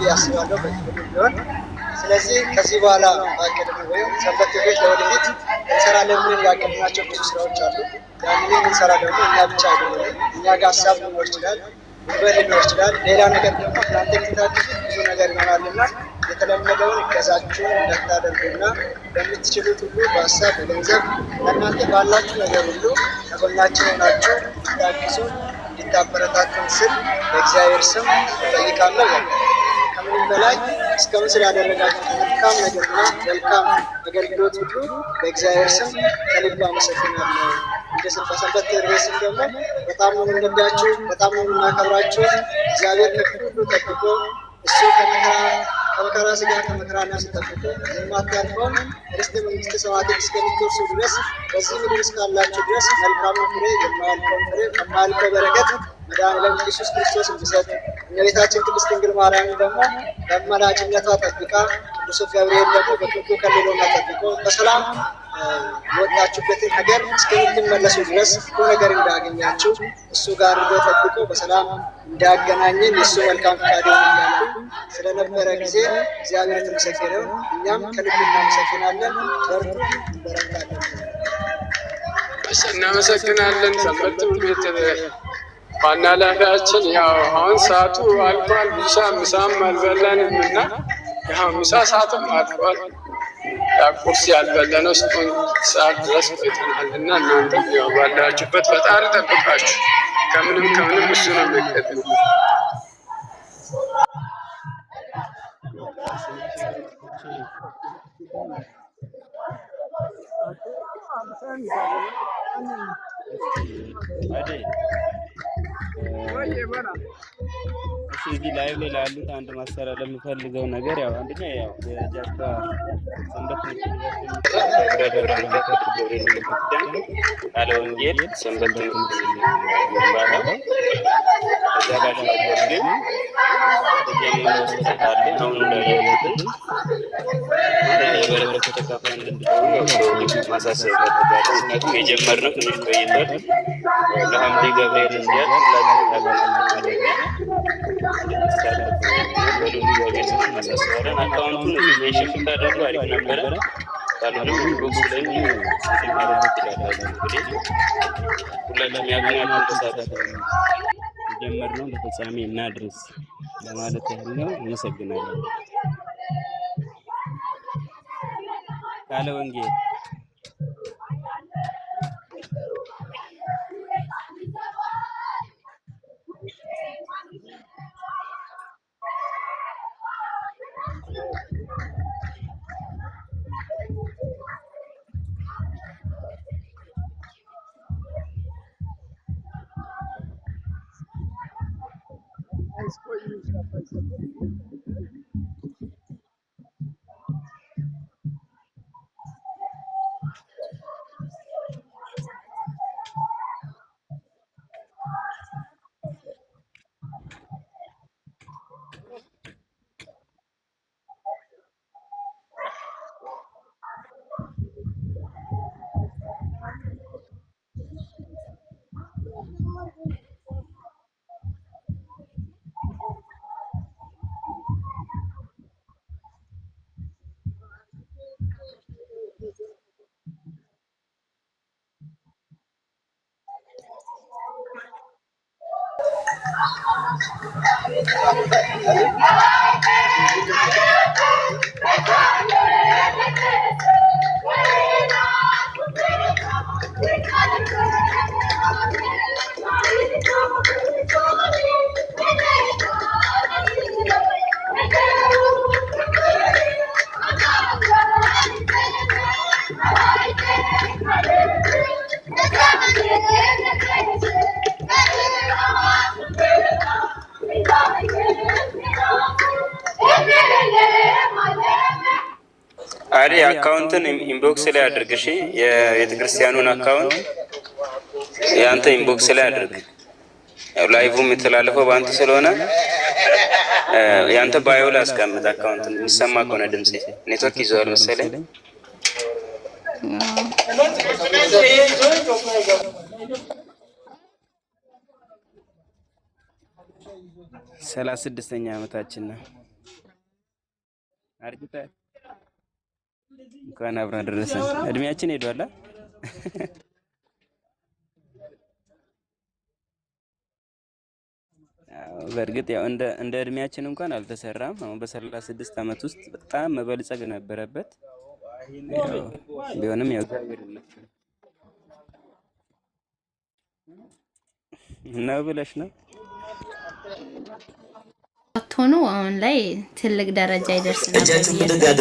ብዬ አስባለሁ በክፍል ቢሆን። ስለዚህ ከዚህ በኋላ ማቀድ ወይም ሰንበት ቤት ለወደፊት እንሰራለን ብለን ያቀድናቸው ብዙ ስራዎች አሉ። ያንን የምንሰራ ደግሞ እኛ ብቻ አይደለም። እኛ ጋር ሀሳብ ሊኖር ይችላል፣ ጉልበት ሊኖር ይችላል። ሌላ ነገር ደግሞ እናንተ የምታግዙት ብዙ ነገር ይሆናልና የተለመደውን እገዛችሁን እንዳታደርጉና በምትችሉት ሁሉ በሀሳብ በገንዘብ ለእናንተ ባላችሁ ነገር ሁሉ ከጎናችን ሆናችሁ እንድታግዙ እንድታበረታቱን ስል በእግዚአብሔር ስም እጠይቃለሁ። ከምንም በላይ እስካሁን ስላደረጋችሁ መልካም ነገርና መልካም አገልግሎት ሁሉ በእግዚአብሔር ስም ከልብ አመሰግናለሁ። እንደ ሰንበት ትምህርት ስም ደግሞ በጣም ነው የምንወዳችሁ፣ በጣም ነው የምናከብራችሁ። እግዚአብሔር ከክፉ ሁሉ ጠብቆ እሱ ከመከራ ስጋ ከመከራ ነፍስ ጠብቆ የማታልፈውን ርስተ መንግሥተ ሰማያትን እስከምትወርሱ ድረስ በዚህ ምድር እስካላችሁ ድረስ መልካሙን ፍሬ የማያልቀውን ፍሬ ከማያልቀው በረከት መድኃኒዓለም ኢየሱስ ክርስቶስ እንዲሰጥ እመቤታችን ቅድስት ድንግል ማርያም ደግሞ በአማላጅነቷ ጠብቃ ቅዱስ ገብርኤል ደግሞ በክንፉ ከልሎና ጠብቆ በሰላም የወጣችሁበትን ሀገር እስከምትመለሱ ድረስ ክፉ ነገር እንዳያገኛችሁ እሱ ጋር ጠብቆ በሰላም እንዳያገናኘን የእሱ መልካም ፈቃድ ይሁንላችሁ። ስለነበረ ጊዜ እግዚአብሔር የተመሰገነ ይሁን። እኛም ከልብ እናመሰግናለን። በርቱ፣ እንበረታለን። እናመሰግናለን። ሰንበት ትምህርት ቤት ዋና ኃላፊያችን ያው አሁን ሰዓቱ አልፏል። ምሳም አልበላንም እና ያው ምሳ ሰዓትም አልፏል። ቁርስ ያልበላነው እስከ ሰዓት ድረስ ቆይተናል እና እናንተም ያው ባላችሁበት ፈጣሪ ጠብቃችሁ ከምንም እሱ ነው የሚቀጥለው። እዚህ ላይቭ ላይ ላሉት አንድ ማሰራ ለምፈልገው ነገር ያው አንደኛ ያው የጃካ ሰንበት ቃለ ወንጌል ሰንበት የሚባለው እዛ ጋር ግን የበረከቱ ተካፋይ እንድንሆን ማሳሰብ ምክንያቱም የጀመርነው ትንሽ ቆይቷል። ለሐምሌ ገብርኤል እንዲያል እናሳስባለን። አካውንቱን ሜንሽን ብታደርጉ አሪፍ ነበረ። ካልሆነም ኢንቦክስ ላይ ማለት ትችላላችሁ። እንግዲህ ሁላችሁም ያገኛችሁን ተሳተፉ። የጀመርነውን ለፍጻሜ እናድርስ ለማለት ያህል ነው። አመሰግናለሁ። ቃለ ወንጌል አሪ አካውንትን ኢንቦክስ ላይ አድርግ። እሺ የቤተ ክርስቲያኑን አካውንት ያንተ ኢንቦክስ ላይ አድርግ። ያው ላይቭም የተላለፈው ባንተ ስለሆነ ያንተ ባዮ ላይ አስቀምጥ። አካውንትን የሚሰማ ከሆነ ድምጽ ኔትወርክ ይዘዋል መሰለኝ። 36ኛ ዓመታችን ነው። አርጅታ እንኳን አብራ ደረሰን። እድሜያችን ሄዷል። በእርግጥ ያው እንደ እድሜያችን እንኳን አልተሰራም። አሁን በ36 ዓመት ውስጥ በጣም መበልጸግ ነበረበት። ቢሆንም ያው እግዚአብሔር ይመስገን ነው ብለሽ ነው ሆኖ አሁን ላይ ትልቅ ደረጃ ይደርስ ነበር።